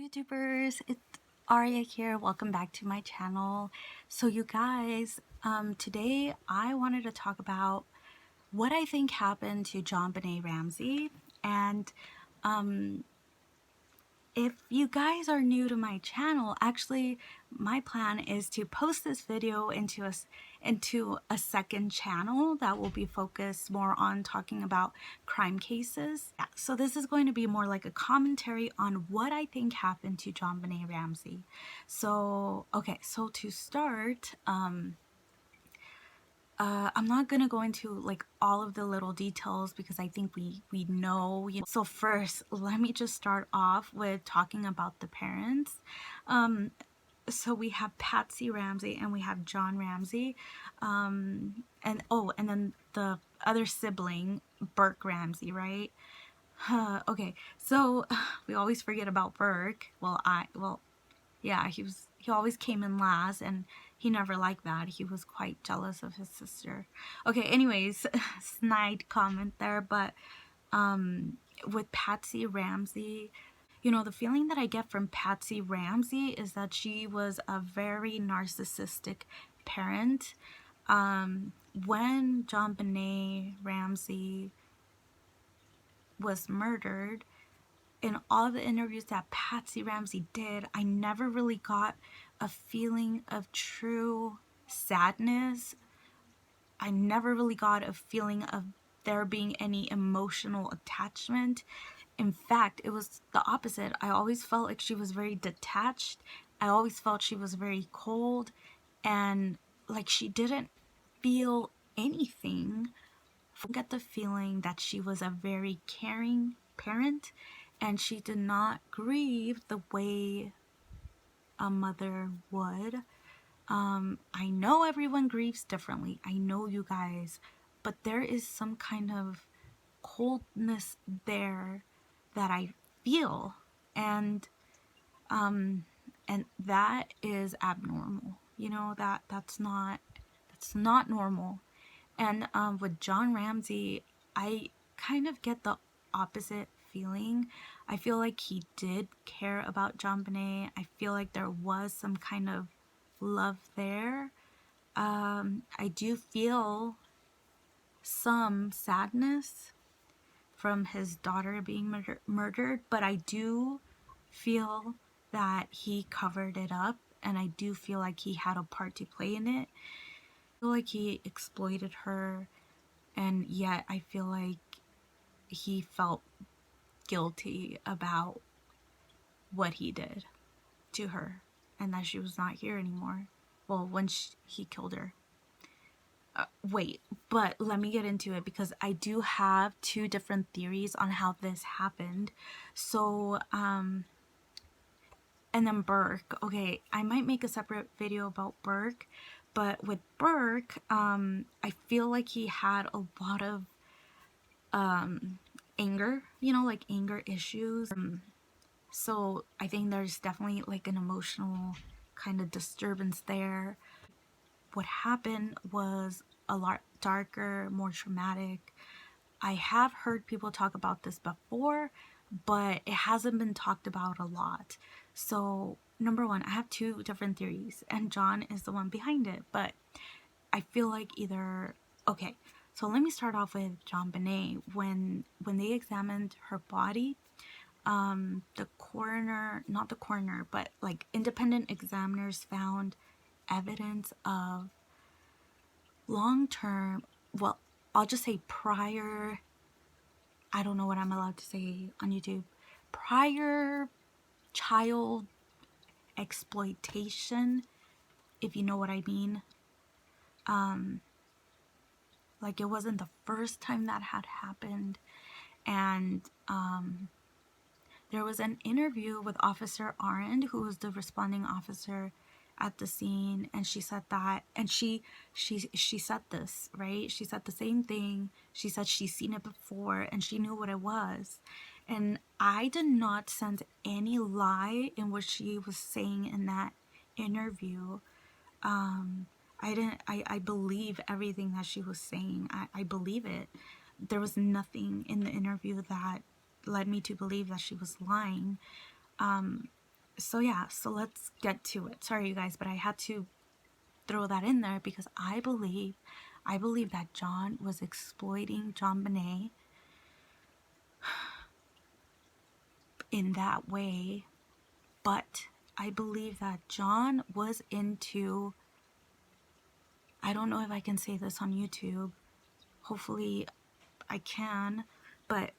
YouTubers, it's Aria here. Welcome back to my channel. So you guys, today I wanted to talk about what I think happened to Jonbenet Ramsey. And if you guys are new to my channel, actually my plan is to post this video into a second channel that will be focused more on talking about crime cases. Yeah, so this is going to be more like a commentary on what I think happened to Jonbenet Ramsey. So okay, so to start, I'm not gonna go into like all of the little details because I think we know, you know. So first, let me just start off with talking about the parents. So we have Patsy Ramsey and we have John Ramsey, and then the other sibling, Burke Ramsey, right? Okay, so we always forget about Burke. Yeah, he always came in last, and he never liked that. He was quite jealous of his sister. Okay, anyways, snide comment there, but with Patsy Ramsey, you know, the feeling that I get from Patsy Ramsey is that she was a very narcissistic parent. When Jonbenet Ramsey was murdered, in all the interviews that Patsy Ramsey did, I never really got a feeling of true sadness. I never really got a feeling of there being any emotional attachment. In fact, it was the opposite. I always felt like she was very detached. I always felt she was very cold and like she didn't feel anything. I get the feeling that she was a very caring parent and she did not grieve the way a mother would. I know everyone grieves differently. I know you guys, but there is some kind of coldness there that I feel, and that is abnormal. You know, that's not normal. And with John Ramsey, I kind of get the opposite feeling. I feel like he did care about Jonbenet. I feel like there was some kind of love there. I do feel some sadness from his daughter being murdered, but I do feel that he covered it up, and I do feel like he had a part to play in it. I feel like he exploited her, and yet I feel like he felt guilty about what he did to her and that she was not here anymore. Well, when he killed her. Wait, but let me get into it because I do have two different theories on how this happened. So, and then Burke. Okay, I might make a separate video about Burke, but with Burke, I feel like he had a lot of anger, you know, like anger issues. So I think there's definitely like an emotional kind of disturbance there. What happened was a lot darker, more traumatic. I have heard people talk about this before, but it hasn't been talked about a lot. So number one, I have two different theories, and John is the one behind it, but I feel like either, okay, so let me start off with Jonbenet. When they examined her body, the coroner, not the coroner, but like independent examiners found evidence of long-term, well, I'll just say prior, I don't know what I'm allowed to say on YouTube, prior child exploitation, if you know what I mean. Like it wasn't the first time that had happened. And there was an interview with Officer Arend, who was the responding officer at the scene, and she said that, and she said this, right? She said the same thing. She said she's seen it before and she knew what it was. And I did not sense any lie in what she was saying in that interview. I believe everything that she was saying. I believe it. There was nothing in the interview that led me to believe that she was lying. So yeah, so let's get to it. Sorry you guys, but I had to throw that in there because I believe that John was exploiting Jonbenet in that way, but I believe that John was into, I don't know if I can say this on YouTube. Hopefully I can, but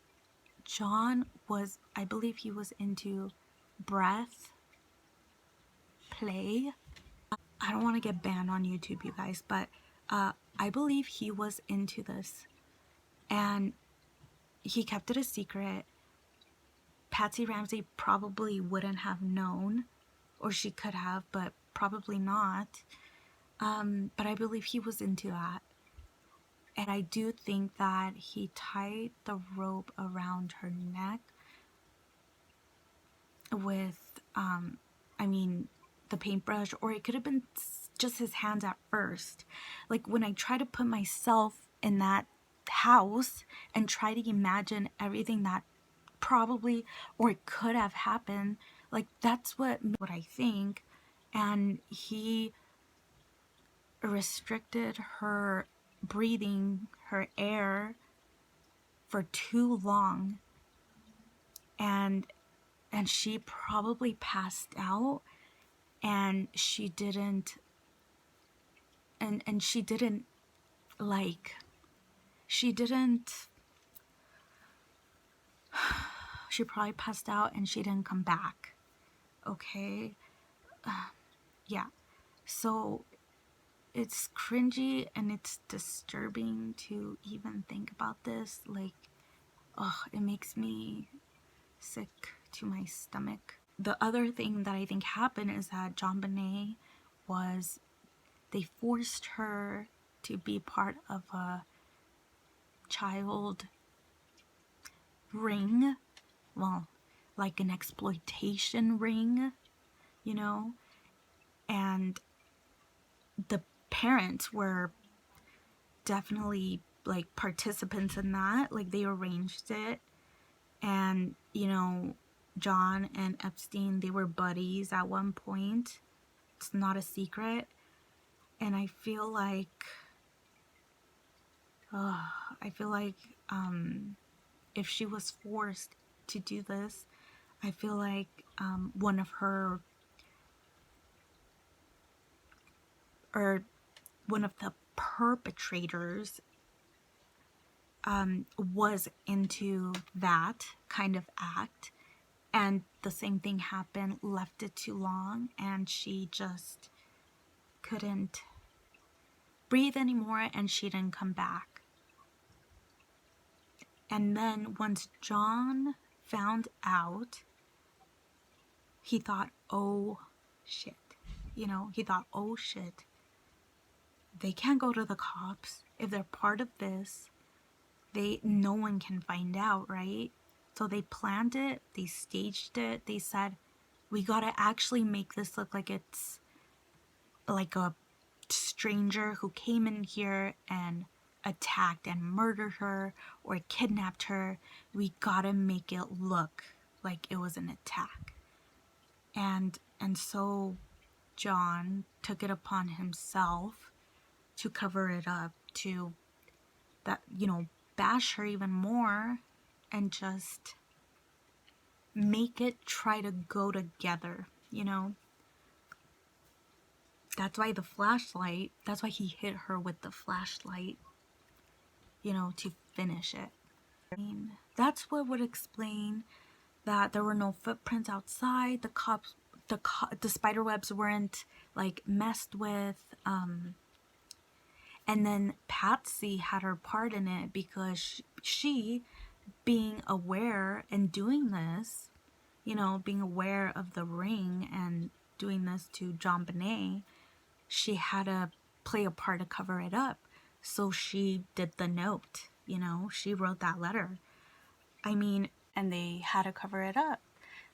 John was, I believe he was into breath play. I don't want to get banned on YouTube, you guys, but I believe he was into this, and he kept it a secret. Patsy Ramsey probably wouldn't have known, or she could have, but probably not. But I believe he was into that. And I do think that he tied the rope around her neck with, I mean, the paintbrush, or it could have been just his hands at first. Like when I try to put myself in that house and try to imagine everything that probably or it could have happened, like that's what I think. And he restricted her breathing, her air, for too long, and she probably passed out, and she didn't like she didn't she probably passed out and she didn't come back. Okay. Yeah, so it's cringy and it's disturbing to even think about this. Like, oh, it makes me sick to my stomach. The other thing that I think happened is that Jonbeney was, they forced her to be part of a child ring. Well, like an exploitation ring, you know? And the parents were definitely like participants in that. Like they arranged it. And, John and Epstein, they were buddies at one point. It's not a secret. And I feel like, I feel like if she was forced to do this, I feel like one of her, or one of the perpetrators, was into that kind of act, and the same thing happened, left it too long, and she just couldn't breathe anymore and she didn't come back. And then once John found out, he thought, oh shit. He thought, oh shit. They can't go to the cops. If they're part of this, no one can find out, right? So they planned it, they staged it, they said, we gotta actually make this look like it's like a stranger who came in here and attacked and murdered her or kidnapped her. We gotta make it look like it was an attack. And so John took it upon himself to cover it up, to that, bash her even more and just make it try to go together. That's why he hit her with the flashlight, to finish it. That's what would explain that there were no footprints outside. The spider webs weren't like messed with. And then Patsy had her part in it because she being aware and doing this, being aware of the ring and doing this to Jonbenet, she had to play a part to cover it up. So she did the note, she wrote that letter. And they had to cover it up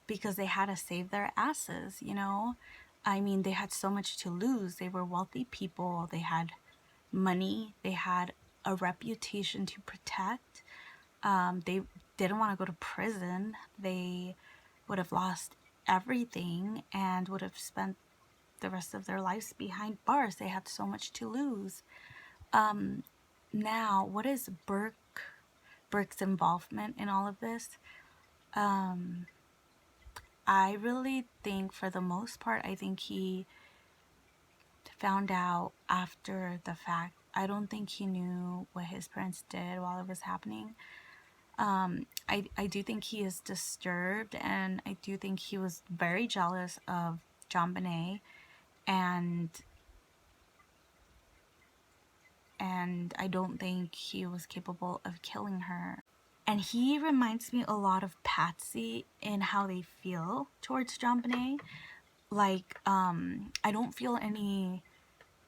because they had to save their asses. They had so much to lose. They were wealthy people. They had money. They had a reputation to protect. They didn't want to go to prison. They would have lost everything and would have spent the rest of their lives behind bars. They had so much to lose. Now, what is Burke's involvement in all of this? I really think, for the most part, I think he found out after the fact. I don't think he knew what his parents did while it was happening. I do think he is disturbed, and I do think he was very jealous of Jonbeney, and I don't think he was capable of killing her. And he reminds me a lot of Patsy in how they feel towards Jonbeney. Like, I don't feel any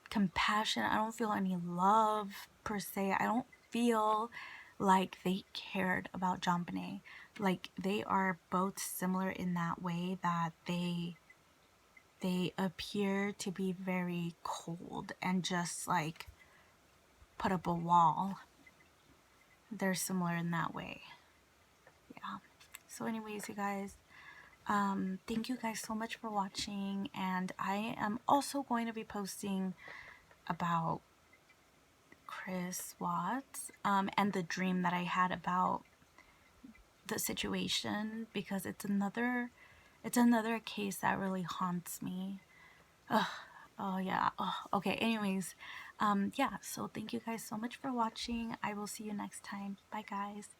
compassion. I don't feel any love per se. I don't feel like they cared about Jonbeney. Like, they are both similar in that way, that they appear to be very cold and just like put up a wall. They're similar in that way. Yeah. So anyways, you guys, thank you guys so much for watching, and I am also going to be posting about Chris Watts, and the dream that I had about the situation, because it's another case that really haunts me. Ugh. Oh yeah. Oh, okay, anyways, yeah, so thank you guys so much for watching. I will see you next time. Bye guys.